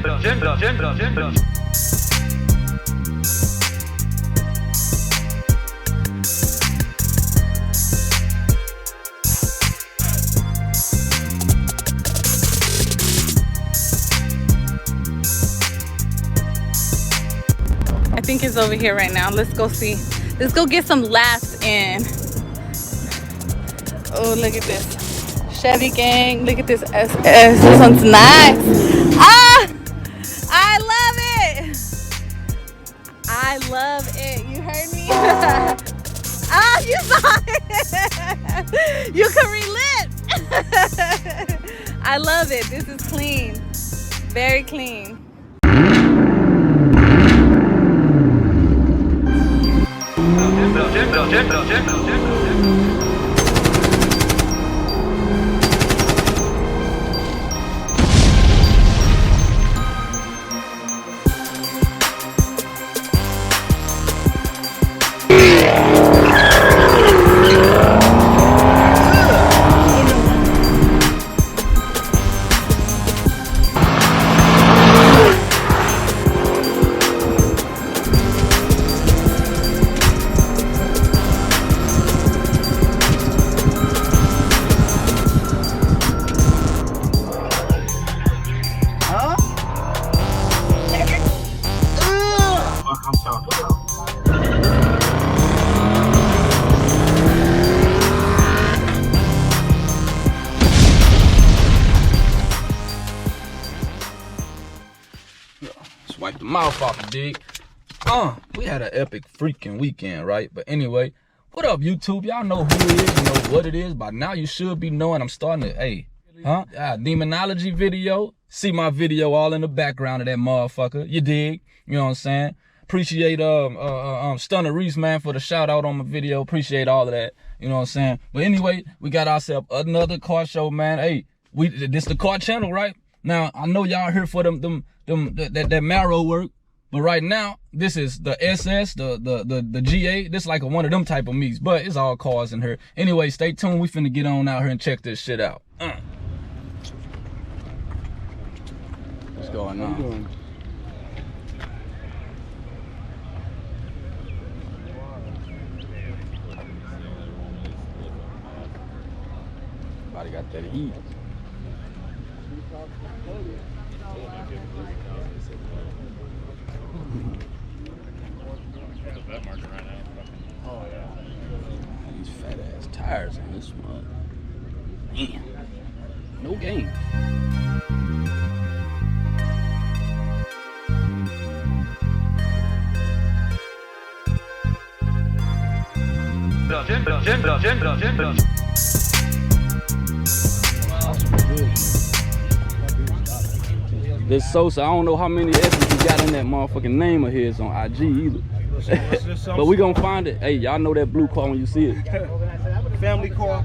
I think it's over here right now. Let's go see. Let's go get some laps in. Oh, look at this. Chevy gang. Look at this SS. This one's nice. Ah! I love it. I love it. You heard me? Ah, you saw it. You can relent. I love it. This is clean. Very clean. Wipe the mouth off, dig. We had an epic freaking weekend, right? But anyway, what up, YouTube? Y'all know who it is, you know what it is. By now, you should be knowing I'm starting to, demonology video. See my video all in the background of that motherfucker. You dig? You know what I'm saying? Appreciate Stunner Reese, man, for the shout out on my video. Appreciate all of that. You know what I'm saying? But anyway, we got ourselves another car show, man. Hey, this the car channel, right? Now, I know y'all here for that marrow work, but right now, this is the SS, the G8. This is like one of them type of meets, but it's all cars in here. Anyway, stay tuned. We finna get on out here and check this shit out. What's going on? Everybody got that heat. Oh yeah. These fat ass tires on this one. Damn. No game. This Sosa, I don't know how many S's he got in that motherfucking name of his on IG either. But we gonna find it. Hey, y'all know that blue car when you see it. Family car.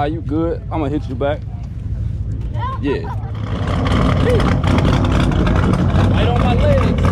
You good? I'm gonna hit you back. Yeah. Right on my legs.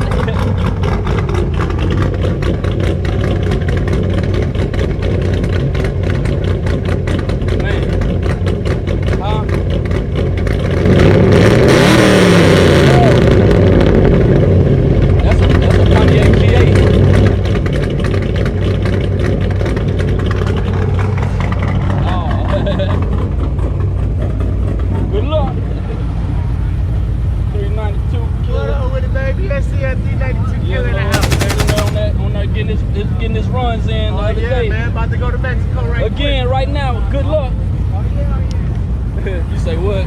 Getting his runs in the other day. Man, about to go to Mexico again right now. Good luck. You say what?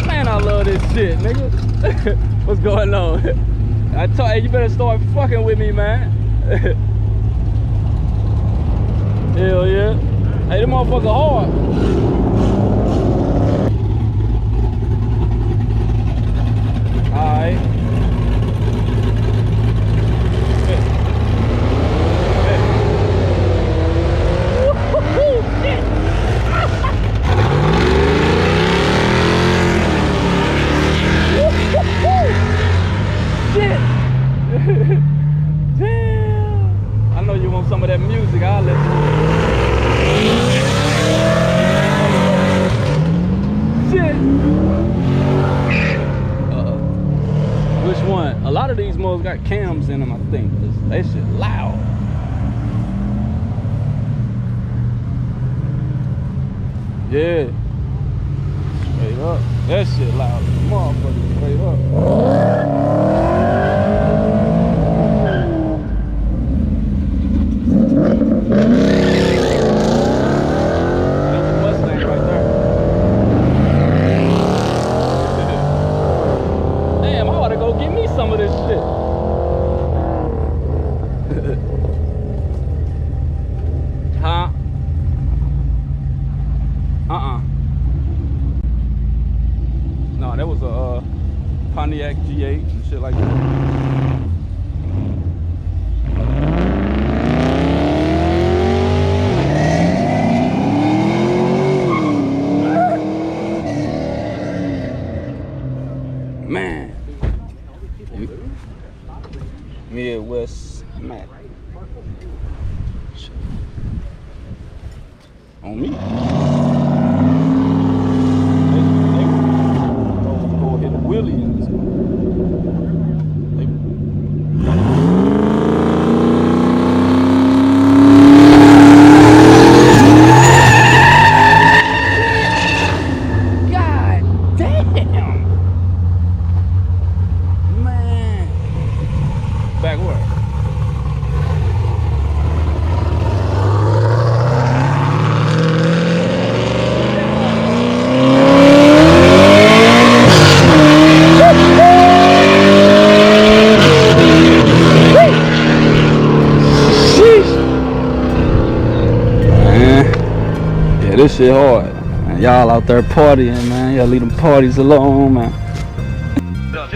Man, I love this shit, nigga. What's going on? I told you, you better start fucking with me, man. Hell yeah. Hey, this motherfucker hard. Alright. Damn. I know you want some of that music. I'll let you. those got cams in them, I think. That shit loud. Yeah. Straight up. That shit loud as a motherfucker. Straight up. That's a Mustang right there. Damn, I ought to go get me some of this shit. Huh? No, that was a Pontiac G8 and shit like that. Man. Midwest Mac. On me. Go hit a wheelie in this one. God damn. Man. Backward. This shit hard. Y'all out there partying, man. Y'all leave them parties alone, man. I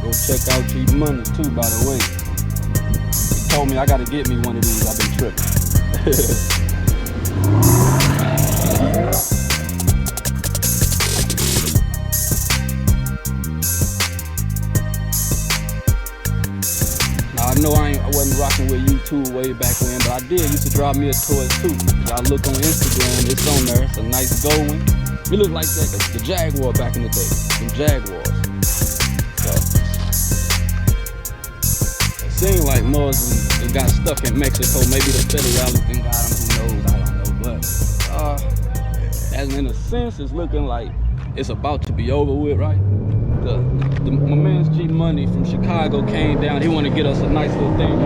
go check out G Money too, by the way. He told me I gotta get me one of these. I've been tripping. I know I wasn't rocking with YouTube way back when, but I did used to drive me a toy too. Y'all look on Instagram, it's on there. It's a nice gold one. It looked like that, the Jaguar back in the day, them Jaguars. So it seemed like Muslims got stuck in Mexico. Maybe the federales thing got them. Who knows? I don't know. But as in a sense, it's looking like it's about to be over with, right? My man's G Money from Chicago came down. He wanted to get us a nice little thing.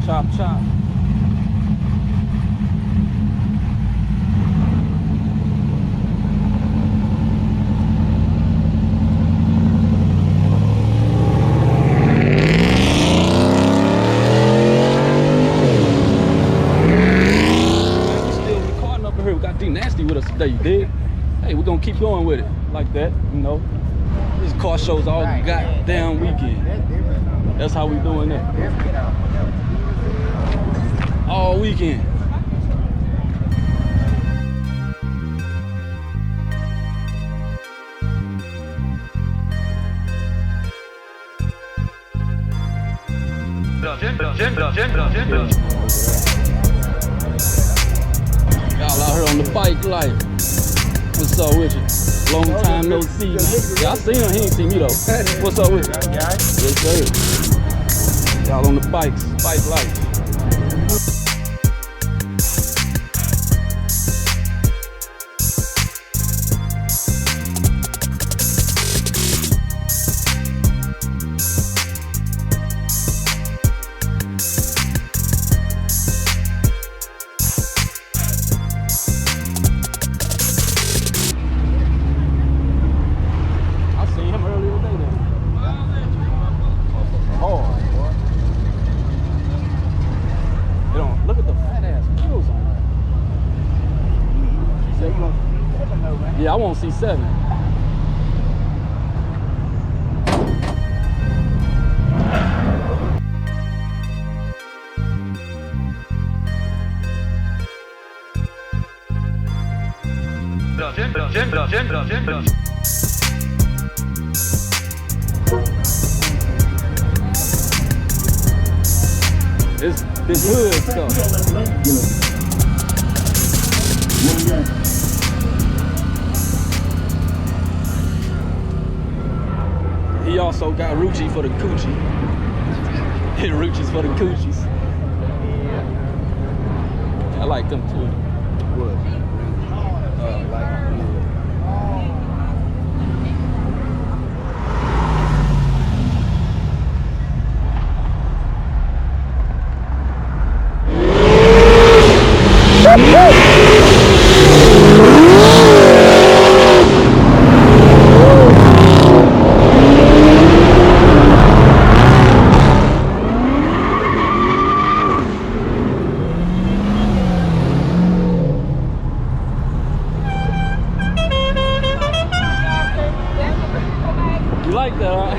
Chop, chop. We got D Nasty with us today, you dig? Hey, we're gonna keep going with it like that, you know. This car shows all goddamn weekend. That's how we doing it. All weekend. Y'all out here on the bike life. What's up with you? Long time no see, man. Yeah, I seen him. He ain't see me though. What's up with you? Yes, sir. Y'all on the bikes, bike life. Yeah, I want C7. This hood stuff. He also got Rucci for the coochie. Rucci's for the coochies. I like them too. What? You like that, huh?